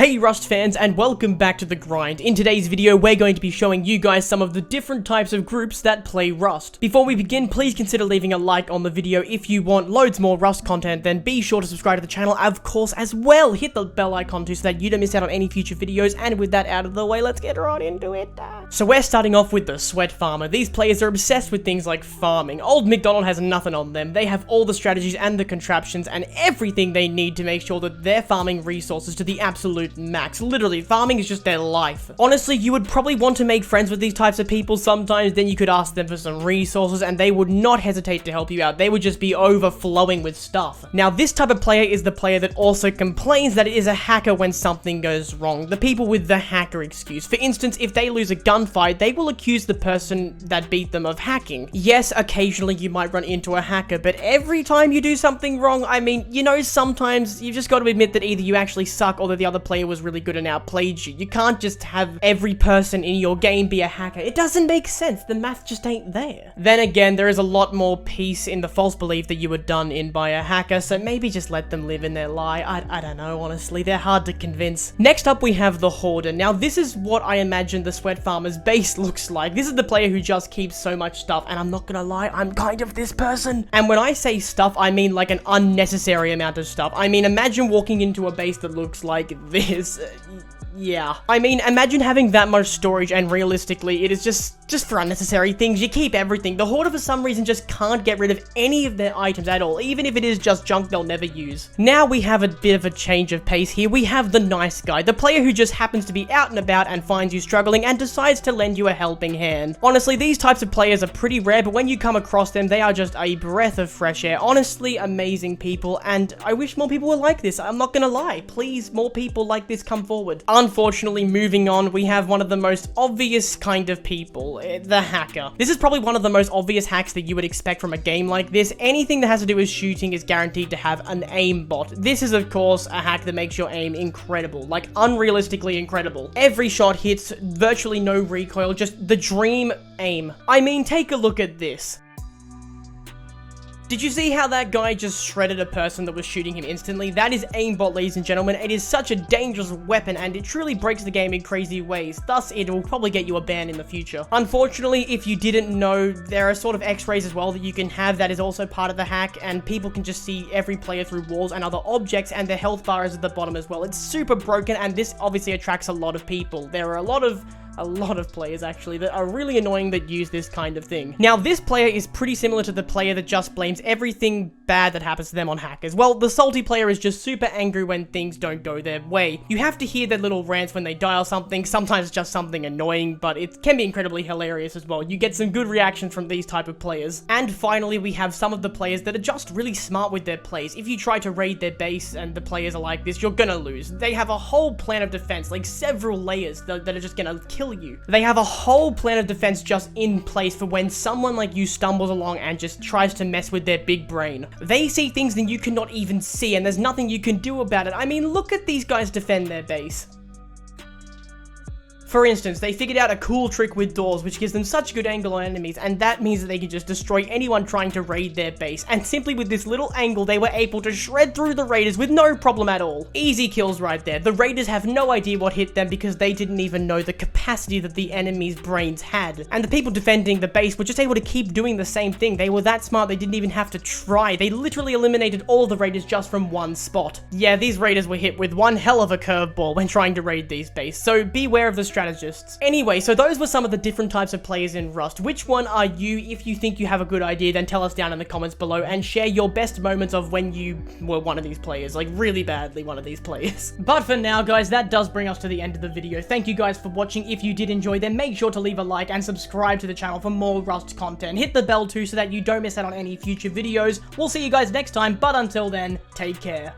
Hey Rust fans, and welcome back to The Grind. In today's video, we're going to be showing you guys some of the different types of groups that play Rust. Before we begin, please consider leaving a like on the video. If you want loads more Rust content, then be sure to subscribe to the channel, of course, as well. Hit the bell icon too so that you don't miss out on any future videos, and with that out of the way, let's get right into it. So we're starting off with the Sweat Farmer. These players are obsessed with things like farming. Old McDonald has nothing on them. They have all the strategies and the contraptions and everything they need to make sure that they're farming resources to the absolute max. Literally, farming is just their life. Honestly, you would probably want to make friends with these types of people sometimes, then you could ask them for some resources and they would not hesitate to help you out. They would just be overflowing with stuff. Now, this type of player is the player that also complains that it is a hacker when something goes wrong. The people with the hacker excuse. For instance, if they lose a gunfight, they will accuse the person that beat them of hacking. Yes, occasionally you might run into a hacker, but every time you do something wrong, I mean, you know, sometimes you've just got to admit that either you actually suck or that the other player was really good and outplayed you. You can't just have every person in your game be a hacker. It doesn't make sense. The math just ain't there. Then again, there is a lot more peace in the false belief that you were done in by a hacker, so maybe just let them live in their lie. I don't know, honestly. They're hard to convince. Next up, we have the Hoarder. Now, this is what I imagine the Sweat Farmer's base looks like. This is the player who just keeps so much stuff, and I'm not gonna lie, I'm kind of this person. And when I say stuff, I mean like an unnecessary amount of stuff. I mean, imagine walking into a base that looks like this. Yeah. I mean, imagine having that much storage, and realistically, it is just for unnecessary things. You keep everything. The Hoarder, for some reason, just can't get rid of any of their items at all, even if it is just junk they'll never use. Now we have a bit of a change of pace here. We have the nice guy, the player who just happens to be out and about and finds you struggling and decides to lend you a helping hand. Honestly, these types of players are pretty rare, but when you come across them, they are just a breath of fresh air. Honestly, amazing people, and I wish more people were like this. I'm not gonna lie. Please, more people like this come forward. Unfortunately, moving on, we have one of the most obvious kind of people, the hacker. This is probably one of the most obvious hacks that you would expect from a game like this. Anything that has to do with shooting is guaranteed to have an aim bot. This is, of course, a hack that makes your aim incredible, like unrealistically incredible. Every shot hits, virtually no recoil, just the dream aim. I mean, take a look at this. Did you see how that guy just shredded a person that was shooting him instantly? That is aimbot, ladies and gentlemen. It is such a dangerous weapon, and it truly breaks the game in crazy ways. Thus, it will probably get you a ban in the future. Unfortunately, if you didn't know, there are sort of x-rays as well that you can have that is also part of the hack, and people can just see every player through walls and other objects, and their health bar is at the bottom as well. It's super broken, and this obviously attracts a lot of people. There are a lot of players actually that are really annoying that use this kind of thing. Now, this player is pretty similar to the player that just blames everything bad that happens to them on hackers. Well, the salty player is just super angry when things don't go their way. You have to hear their little rants when they dial something, sometimes just something annoying, but it can be incredibly hilarious as well. You get some good reactions from these type of players. And finally, we have some of the players that are just really smart with their plays. If you try to raid their base and the players are like this, you're gonna lose. They have a whole plan of defense, like several layers that are just gonna kill you. They have a whole plan of defense just in place for when someone like you stumbles along and just tries to mess with their big brain. They see things that you cannot even see, and there's nothing you can do about it. I mean, look at these guys defend their base. For instance, they figured out a cool trick with doors, which gives them such good angle on enemies, and that means that they can just destroy anyone trying to raid their base. And simply with this little angle, they were able to shred through the raiders with no problem at all. Easy kills right there. The raiders have no idea what hit them because they didn't even know the capacity that the enemy's brains had. And the people defending the base were just able to keep doing the same thing. They were that smart, they didn't even have to try. They literally eliminated all the raiders just from one spot. Yeah, these raiders were hit with one hell of a curveball when trying to raid these bases, so beware of the strategists. Anyway, so those were some of the different types of players in Rust. Which one are you? If you think you have a good idea, then tell us down in the comments below and share your best moments of when you were one of these players, like really badly one of these players. But for now, guys, that does bring us to the end of the video. Thank you guys for watching. If you did enjoy, then make sure to leave a like and subscribe to the channel for more Rust content. Hit the bell too so that you don't miss out on any future videos. We'll see you guys next time, but until then, take care.